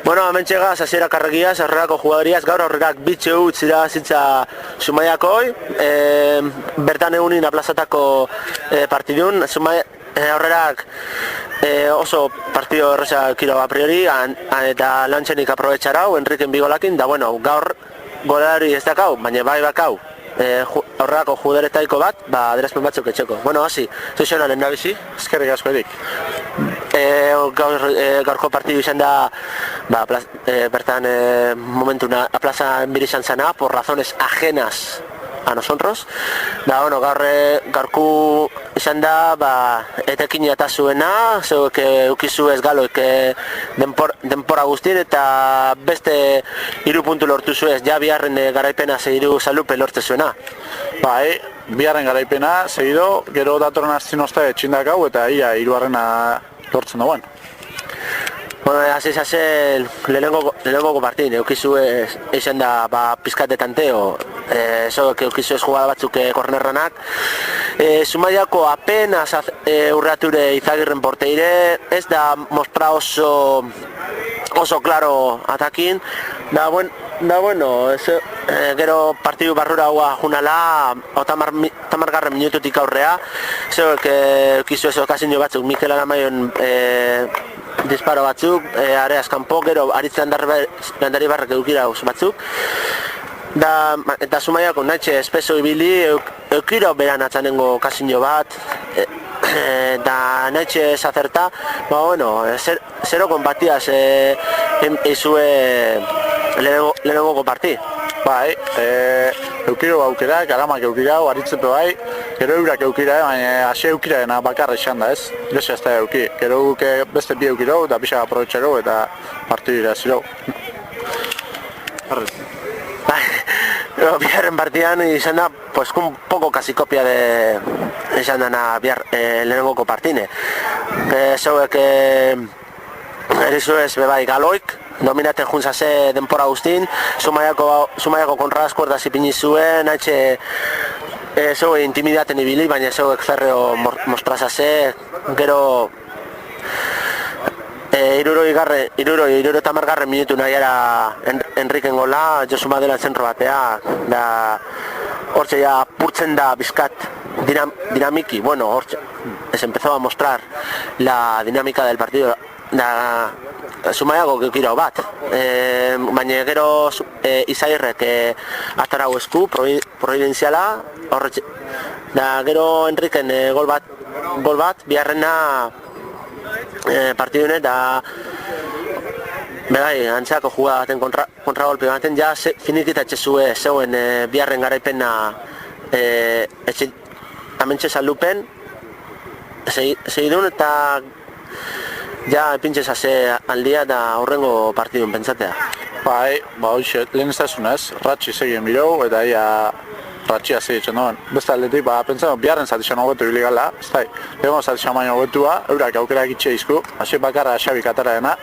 Bueno, hemen txegaz, hasiera karregiaz, horrelako jugadoriaz, gaur horrerak bitxe utz irabazitza Zumaiakoi, bertan egunin aplazatako partidun, horrerak oso partido erresa kiro a priori, eta lantzenik aprobetxarau, Enriken bigolakin, da bueno, gaur golari ez dakau, baina bai bakau, horrelako juderetaiko bat, adierazpen batzuk etxeko. Bueno, hasi, zuzenan endabizi? Eskerrik asko erik. Gaurko partidu izan da bertan momentuna aplaza enbir izan zana por razones ajenas a nosotros. Da, bueno, gaurku izan da etekin eta zuena, zeuek eukizu ez galoek denpora guztien eta beste 3 puntu lortu zuez, ja biharren garaipena segidu salupe lortze zuena. Bai, biharren garaipena segido, gero datorren aztin osta etxindakau eta ia 3. lortzen dagoen. Bueno, hasi lehenengoko partin, eukizu izan da pizkat de tanteo, eukizu ez jugada batzuk kornerranak. Zumaiako apenas urrature Izagirren porteire, ez da mostra oso claro atakin, da bueno, gero partidu barrura hua junala, tamargarren minututik aurrea, eukizu ez okazio batzuk, Mikel Aramaion disparo batzuk, areaz kanpo, gero aritzen landari barrak eukira batzuk. Eta Zumaiako naitxe espeso ibili, eukira beran atzanengo kasino bat, eta naitxe ez azerta, bueno, zero konbatiaz izue lehenengoko parti. Bai, eukiro aukerak, Aramak eukirau, aritzepe bai, gero eurak eukira, baina hasi eukira dena bakarra izan da ez, gero ez da euki, gero beste bi eukirau eta pixak aprobetxarau eta partidu irazirau. Biharren partidan izan da, pues un poco casi kopia de izan dana lehenengoko partine. Zeuek erizu ez bebai galoik, dominaten juntzase denpora guztin, Zumaiako kontrasko erdaz ipini zuen, haitxe zeuek intimidaten ibili, baina zeuek ferreo mostrazase, gero iruro tamargarren minutu nahiara Enriken gola, Josu Madela zentro batea, da hortxe ja purtzen da bizkat dinamiki, bueno, hortxe, se empezó a mostrar la dinámica del partido, da Zumaiako geukirau bat, baina gero Izagirrek atarau esku, providenziala, horretxe, da gero Enriken gol bat, biharrena partidune, da begai, antzeako jugada baten kontragolpe baten, ja finikita etxezue zeuen biharren garaipena amentxe salupen, segidun eta ja epintxez haze aldia da horrengo partidun pentsatea. Bai, hoxe, lehen ez da zunez, ratxi segien birau eta ia ratxia segitzen duen. Beste aldetik, pentsatzen biharren zatixan hobetu iligala, ez da, lehenko zatixan baino hobetua, eurak aukerak itxe izku, hasi bakarra Xabi Katara dena,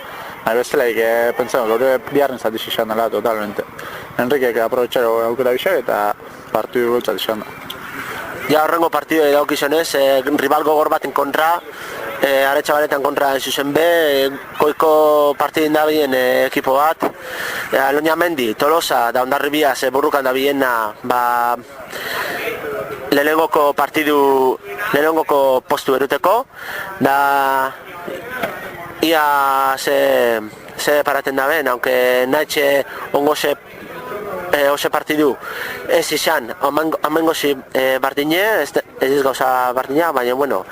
nahi bestelaik pentsatzen gaur biharren zatixan dela totalmente. Enrikek aprobetxaro aukera bisak eta partidu gultzat izan da. Ja horrengo partidu edaukizionez, rival gogor baten kontra, Aretxabaletan kontra zuzen be, koiko partidin da bien ekipo bat, Aloña Mendi, Tolosa da Hondarribiaz burrukan da biena, lehenengoko partidu, lehenengoko postu eruteko, da ia ze paraten da ben, aunque naitxe ongo ose partidu ez izan, amengozi bardine, ez gauza bardina, baina bueno,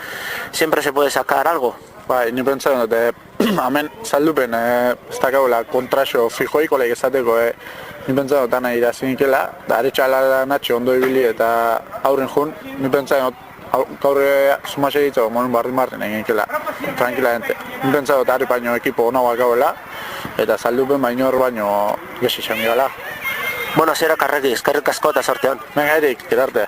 siempre se puede sacar algo. Bai, ni pentsatzen dute, hemen saldupen ez dakagoela kontraxo fijoiko lehik ezateko, ni pentsatzen dut nahi irazinikela, da aretxala natxe ondo ibili eta aurren jun, ni pentsatzen dut gaurre sumase ditzo, monun bardin egin kela, tranquilamente. Ni pentsatzen dut ari baino ekipo hona bakagoela, eta saldupen baino hor baino gesi izan gala. Bueno, zera karregi, eskerrik asko eta sortean. Venga, Erik, gerarte.